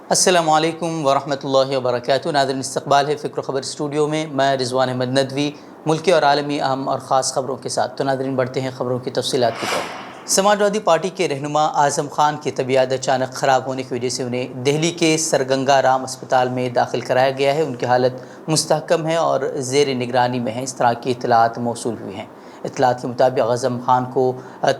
السلام علیکم ورحمۃ اللہ وبرکاتہ۔ ناظرین، استقبال ہے فکر و خبر اسٹوڈیو میں رضوان احمد ندوی ملکی اور عالمی اہم اور خاص خبروں کے ساتھ۔ تو ناظرین، بڑھتے ہیں خبروں کی تفصیلات کی طرف۔ سماجوادی پارٹی کے رہنما اعظم خان کی طبیعت اچانک خراب ہونے کی وجہ سے انہیں دہلی کے سر گنگا رام اسپتال میں داخل کرایا گیا ہے۔ ان کی حالت مستحکم ہے اور زیر نگرانی میں ہے، اس طرح کی اطلاعات موصول ہوئی ہیں۔ اطلاعات کے مطابق اعظم خان کو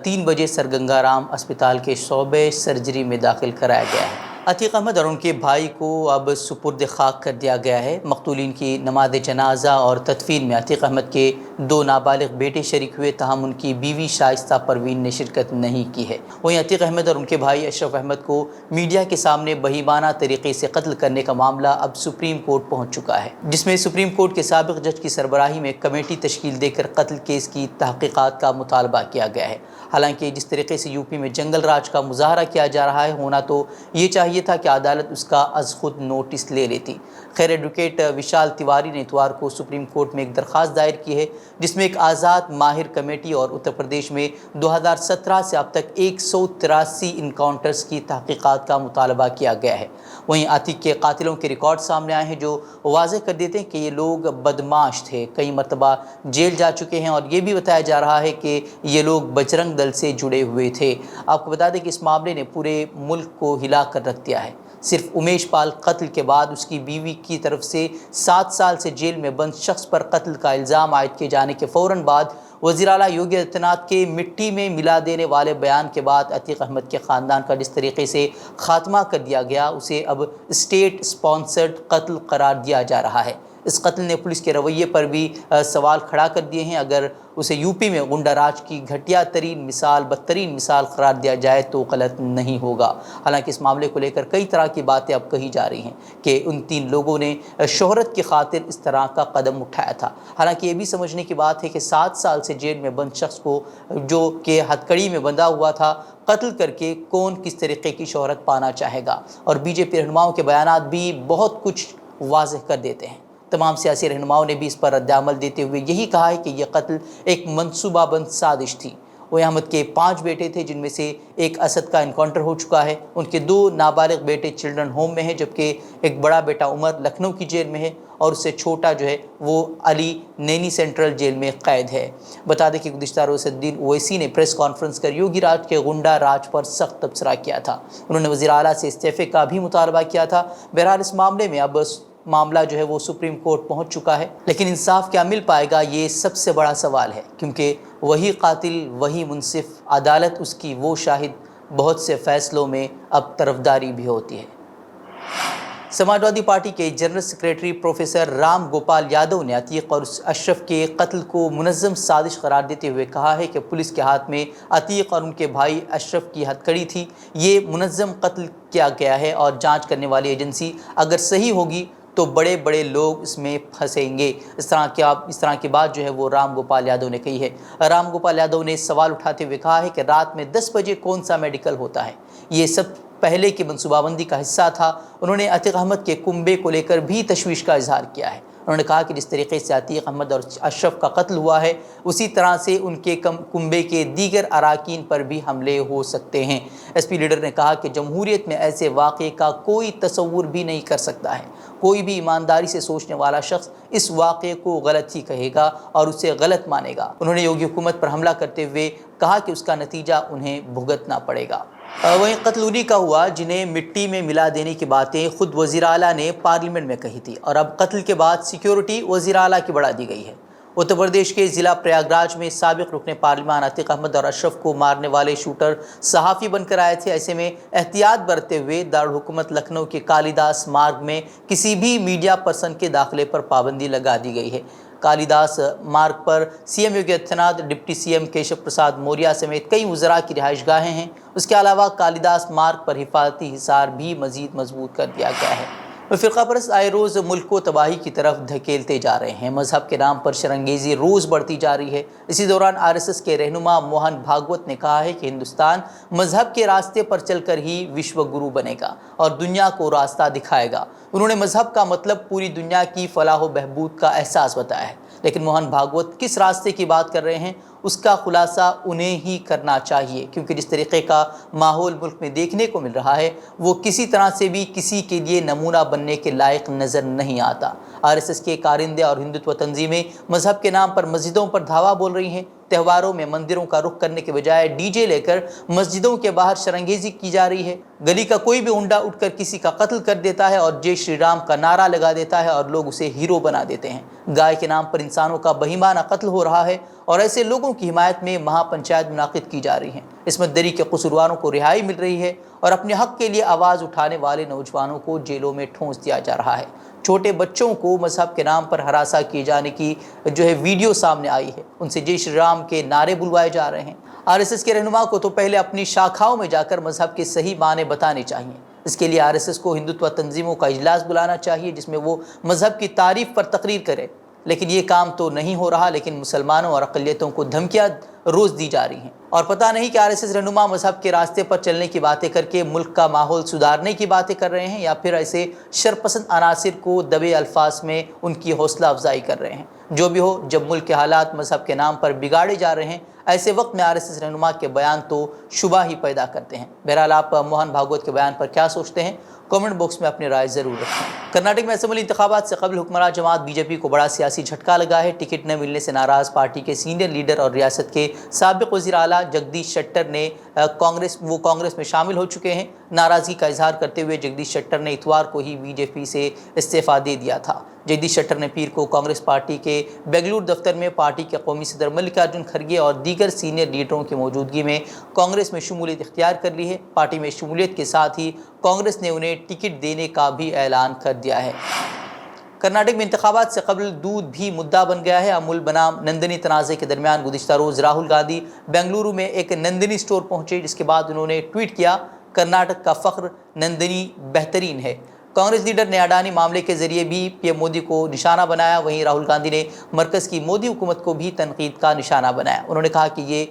3 بجے سر گنگا رام اسپتال کے شعبہ سرجری میں داخل کرایا گیا ہے۔ عتیق احمد اور ان کے بھائی کو اب سپرد خاک کر دیا گیا ہے۔ مقتولین کی نماز جنازہ اور تدفین میں عتیق احمد کے 2 نابالغ بیٹے شریک ہوئے، تاہم ان کی بیوی شائستہ پروین نے شرکت نہیں کی ہے۔ وہیں عتیق احمد اور ان کے بھائی اشرف احمد کو میڈیا کے سامنے بہیمانہ طریقے سے قتل کرنے کا معاملہ اب سپریم کورٹ پہنچ چکا ہے، جس میں سپریم کورٹ کے سابق جج کی سربراہی میں کمیٹی تشکیل دے کر قتل کیس کی تحقیقات کا مطالبہ کیا گیا ہے۔ حالانکہ جس طریقے سے یوپی میں جنگل راج کا مظاہرہ کیا جا رہا ہے، ہونا تو یہ چاہیے تھا کہ عدالت اس کا از خود نوٹس لے لیتی۔ خیر، ایڈوکیٹ وشال تیواری نے اتوار کو سپریم کورٹ میں ایک درخواست دائر کی ہے، جس میں ایک آزاد ماہر کمیٹی اور اتر پردیش میں 2017 سے اب تک 183 انکاؤنٹرز کی تحقیقات کا مطالبہ کیا گیا ہے۔ وہیں عتیق کے قاتلوں کے ریکارڈ سامنے آئے ہیں، جو واضح کر دیتے ہیں کہ یہ لوگ بدمعاش تھے، کئی مرتبہ جیل جا چکے ہیں، اور یہ بھی بتایا جا رہا ہے کہ یہ لوگ بجرنگ دل سے جڑے ہوئے تھے۔ آپ کو بتا دیں کہ اس معاملے نے پورے ملک کو ہلا کر رکھ دیا ہے۔ صرف امیش پال قتل کے بعد اس کی بیوی کی طرف سے 7 سال سے جیل میں بند شخص پر قتل کا الزام عائد کیے جانے کے فوراً بعد وزیر اعلیٰ یوگی آدتیہ ناتھ کے مٹی میں ملا دینے والے بیان کے بعد عتیق احمد کے خاندان کا جس طریقے سے خاتمہ کر دیا گیا، اسے اب اسٹیٹ سپانسرڈ قتل قرار دیا جا رہا ہے۔ اس قتل نے پولیس کے رویے پر بھی سوال کھڑا کر دیے ہیں۔ اگر اسے یوپی میں غنڈہ راج کی گھٹیا ترین مثال، بدترین مثال قرار دیا جائے تو غلط نہیں ہوگا۔ حالانکہ اس معاملے کو لے کر کئی طرح کی باتیں اب کہی جا رہی ہیں کہ ان 3 لوگوں نے شہرت کی خاطر اس طرح کا قدم اٹھایا تھا۔ حالانکہ یہ بھی سمجھنے کی بات ہے کہ 7 سال سے جیل میں بند شخص کو، جو کہ ہتھکڑی میں بندھا ہوا تھا، قتل کر کے کون کس طریقے کی شہرت پانا چاہے گا؟ اور بی جے پی رہنماؤں کے بیانات بھی بہت کچھ واضح کر دیتے ہیں۔ تمام سیاسی رہنماؤں نے بھی اس پر رد عمل دیتے ہوئے یہی کہا ہے کہ یہ قتل ایک منصوبہ بند سازش تھی۔ وہ احمد کے 5 بیٹے تھے، جن میں سے ایک اسد کا انکاؤنٹر ہو چکا ہے۔ ان کے 2 نابالغ بیٹے چلڈرن ہوم میں ہیں، جبکہ ایک بڑا بیٹا عمر لکھنؤ کی جیل میں ہے، اور اس سے چھوٹا جو ہے وہ علی نینی سینٹرل جیل میں قید ہے۔ بتا دیں کہ گزشتہ روز الدین اویسی نے پریس کانفرنس کر یوگی راج کے غنڈہ راج پر سخت تبصرہ کیا تھا۔ انہوں نے وزیر اعلیٰ سے استعفے کا بھی مطالبہ کیا تھا۔ بہرحال اس معاملے میں اب معاملہ جو ہے وہ سپریم کورٹ پہنچ چکا ہے، لیکن انصاف کیا مل پائے گا، یہ سب سے بڑا سوال ہے، کیونکہ وہی قاتل، وہی منصف، عدالت اس کی وہ شاہد، بہت سے فیصلوں میں اب طرفداری بھی ہوتی ہے۔ سماجوادی پارٹی کے general secretary professor Ram Gopal Yadav نے عتیق اور اشرف کے قتل کو منظم سازش قرار دیتے ہوئے کہا ہے کہ پولیس کے ہاتھ میں عتیق اور ان کے بھائی اشرف کی ہتھکڑی تھی۔ یہ منظم قتل کیا گیا ہے، اور جانچ کرنے والی ایجنسی اگر صحیح ہوگی تو بڑے بڑے لوگ اس میں پھنسیں گے۔ اس طرح کی بات جو ہے وہ رام گوپال یادو نے کہی ہے۔ رام گوپال یادو نے سوال اٹھاتے ہوئے کہا ہے کہ رات میں 10 بجے کون سا میڈیکل ہوتا ہے؟ یہ سب پہلے کی منصوبہ بندی کا حصہ تھا۔ انہوں نے عتیق احمد کے کنبے کو لے کر بھی تشویش کا اظہار کیا ہے۔ انہوں نے کہا کہ جس طریقے سے عتیق احمد اور اشرف کا قتل ہوا ہے، اسی طرح سے ان کے کنبے کے دیگر اراکین پر بھی حملے ہو سکتے ہیں۔ ایس پی لیڈر نے کہا کہ جمہوریت میں ایسے واقعے کا کوئی تصور بھی نہیں کر سکتا ہے۔ کوئی بھی ایمانداری سے سوچنے والا شخص اس واقعے کو غلط ہی کہے گا اور اسے غلط مانے گا۔ انہوں نے یوگی حکومت پر حملہ کرتے ہوئے کہا کہ اس کا نتیجہ انہیں بھگتنا پڑے گا۔ وہیں قتل انہی کا ہوا جنہیں مٹی میں ملا دینے کی باتیں خود وزیر اعلیٰ نے پارلیمنٹ میں کہی تھی، اور اب قتل کے بعد سیکیورٹی وزیر اعلیٰ کی بڑھا دی گئی ہے۔ اتر پردیش کے ضلع پریاگ راج میں سابق رکن پارلیمان عتیق احمد اور اشرف کو مارنے والے شوٹر صحافی بن کر آئے تھے۔ ایسے میں احتیاط برتتے ہوئے دارالحکومت لکھنؤ کے کالیداس مارگ میں کسی بھی میڈیا پرسن کے داخلے پر پابندی لگا دی گئی ہے۔ کالیداس مارگ پر C M Yogi Adityanath, deputy C M Keshav Prasad Maurya سمیت کئی وزراء کی رہائش گاہیں ہیں۔ اس کے علاوہ کالیداس مارگ پر حفاظتی حصار بھی مزید مضبوط کر دیا گیا ہے۔ فرقہ پرست آئے روز ملک کو تباہی کی طرف دھکیلتے جا رہے ہیں۔ مذہب کے نام پر شرنگیزی روز بڑھتی جا رہی ہے۔ اسی دوران RSS کے رہنما موہن بھاگوت نے کہا ہے کہ ہندوستان مذہب کے راستے پر چل کر ہی وشو گرو بنے گا اور دنیا کو راستہ دکھائے گا۔ انہوں نے مذہب کا مطلب پوری دنیا کی فلاح و بہبود کا احساس بتایا ہے۔ لیکن موہن بھاگوت کس راستے کی بات کر رہے ہیں اس کا خلاصہ انہیں ہی کرنا چاہیے، کیونکہ جس طریقے کا ماحول ملک میں دیکھنے کو مل رہا ہے وہ کسی طرح سے بھی کسی کے لیے نمونہ بننے کے لائق نظر نہیں آتا۔ RSS کے کارندے اور ہندوتو تنظیمیں مذہب کے نام پر مسجدوں پر دھاوا بول رہی ہیں۔ تہواروں میں مندروں کا رخ کرنے کے بجائے ڈی جے لے کر مسجدوں کے باہر شرنگیزی کی جا رہی ہے۔ گلی کا کوئی بھی اونڈا اٹھ کر کسی کا قتل کر دیتا ہے اور جے شری رام کا نعرہ لگا دیتا ہے اور لوگ اسے ہیرو بنا دیتے ہیں۔ گائے کے نام پر انسانوں کا بہیمانہ قتل ہو رہا ہے اور ایسے لوگوں کی حمایت میں مہا پنچایت منعقد کی جا رہی ہیں۔ عصمت دری کے قصورواروں کو رہائی مل رہی ہے اور اپنے حق کے لیے آواز اٹھانے والے نوجوانوں کو جیلوں میں ٹھونس دیا جا رہا ہے۔ چھوٹے بچوں کو مذہب کے نام پر ہراساں کیے جانے کی ویڈیو سامنے آئی ہے، ان سے جے شری رام کے نعرے بلوائے جا رہے ہیں۔ RSS کے رہنما کو تو پہلے اپنی شاخاؤں میں جا کر مذہب کے صحیح معنی بتانے چاہیے۔ اس کے لیے RSS کو ہندوتوا تنظیموں کا اجلاس بلانا چاہیے جس میں وہ مذہب کی تعریف پر تقریر کرے، لیکن یہ کام تو نہیں ہو رہا۔ لیکن مسلمانوں اور اقلیتوں کو دھمکیاں روز دی جا رہی ہیں اور پتہ نہیں کہ RSS رہنما مذہب کے راستے پر چلنے کی باتیں کر کے ملک کا ماحول سدھارنے کی باتیں کر رہے ہیں یا پھر ایسے شرپسند عناصر کو دبے الفاظ میں ان کی حوصلہ افزائی کر رہے ہیں۔ جو بھی ہو، جب ملک کے حالات مذہب کے نام پر بگاڑے جا رہے ہیں، ایسے وقت میں RSS رہنما کے بیان تو شبہ ہی پیدا کرتے ہیں۔ بہرحال آپ موہن بھاگوت کے بیان پر کیا سوچتے ہیں؟ کامنٹ باکس میں اپنی رائے ضرور رکھیں۔ کرناٹک میں اسمبلی انتخابات سے قبل حکمراں جماعت BJP کو بڑا سیاسی جھٹکا لگا ہے۔ ٹکٹ نہ ملنے سے ناراض پارٹی کے سینئر لیڈر اور ریاست کے سابق وزیر اعلیٰ جگدیش شٹر نے کانگریس میں شامل ہو چکے ہیں۔ ناراضگی کا اظہار کرتے ہوئے جگدیش شٹر نے اتوار کو ہی BJP سے استعفیٰ دے دیا تھا۔ جگدیش شٹر نے پیر کو کانگریس پارٹی کے بنگلور دفتر میں پارٹی کے قومی صدر ملکارجن کھڑگے اور دیگر سینئر لیڈروں کی موجودگی میں کانگریس میں شمولیت اختیار کر لی ہے۔ پارٹی میں شمولیت کے ساتھ ہی کانگریس نے انہیں ٹکٹ دینے کا بھی اعلان کر دیا ہے۔ کرناٹک میں انتخابات سے قبل دودھ بھی مدعا بن گیا ہے۔ امول بنام نندنی تنازع کے درمیان گزشتہ روز راہل گاندھی بنگلورو میں ایک نندنی سٹور پہنچے، جس کے بعد انہوں نے ٹویٹ کیا، کرناٹک کا فخر نندنی بہترین ہے۔ کانگریس لیڈر نے اڈانی معاملے کے ذریعے بھی PM مودی کو نشانہ بنایا۔ وہیں راہل گاندھی نے مرکز کی مودی حکومت کو بھی تنقید کا نشانہ بنایا۔ انہوں نے کہا کہ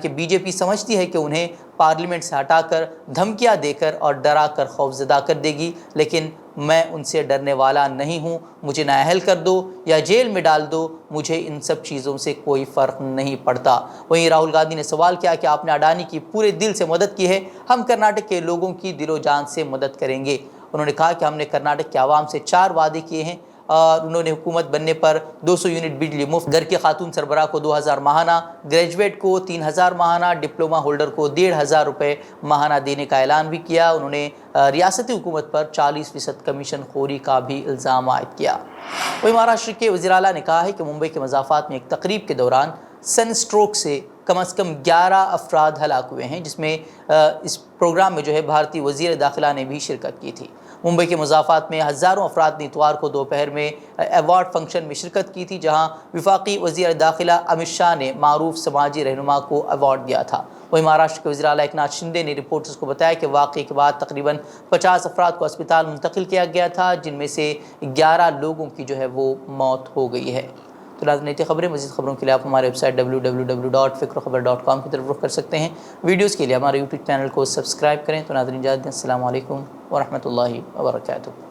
کہ BJP سمجھتی ہے کہ انہیں پارلیمنٹ سے ہٹا کر، دھمکیاں دے کر اور ڈرا کر خوفزدہ کر دے گی، لیکن میں ان سے ڈرنے والا نہیں ہوں۔ مجھے نااہل کر دو یا جیل میں ڈال دو، مجھے ان سب چیزوں سے کوئی فرق نہیں پڑتا۔ وہیں راہل گاندھی نے سوال کیا کہ آپ نے اڈانی کی پورے دل سے مدد کی ہے، ہم کرناٹک کے لوگوں کی دل و جان سے مدد کریں گے۔ انہوں نے کہا کہ ہم نے کرناٹک کے عوام سے 4 وعدے کیے ہیں اور انہوں نے حکومت بننے پر 200 یونٹ بجلی مفت، گھر کے خاتون سربراہ کو 2000 ماہانہ، گریجویٹ کو 3000 ماہانہ، ڈپلوما ہولڈر کو 1500 روپے ماہانہ دینے کا اعلان بھی کیا۔ انہوں نے ریاستی حکومت پر 40% کمیشن خوری کا بھی الزام عائد کیا۔ وہیں مہاراشٹر کے وزیر اعلیٰ نے کہا ہے کہ ممبئی کے مضافات میں ایک تقریب کے دوران سن اسٹروک سے کم از کم 11 افراد ہلاک ہوئے ہیں، جس میں اس پروگرام میں بھارتی وزیر داخلہ نے بھی شرکت کی تھی۔ ممبئی کے مضافات میں ہزاروں افراد نے اتوار کو دوپہر میں ایوارڈ فنکشن میں شرکت کی تھی، جہاں وفاقی وزیر داخلہ امت شاہ نے معروف سماجی رہنما کو ایوارڈ دیا تھا۔ وہیں مہاراشٹر کے وزیر اعلیٰ ایکناتھ شندے نے رپورٹرز کو بتایا کہ واقعے کے بعد تقریباً 50 افراد کو اسپتال منتقل کیا گیا تھا، جن میں سے 11 لوگوں کی وہ موت ہو گئی ہے۔ تو ناظرین، خبریں مزید خبروں کے لیے آپ ہمارے ویب سائٹ www.fikrokhabar.com کی طرف رخ کر سکتے ہیں۔ ویڈیوز کے لیے ہمارے YouTube چینل کو سبسکرائب کریں۔ تو ناظرین، السلام علیکم ورحمۃ اللہ وبرکاتہ۔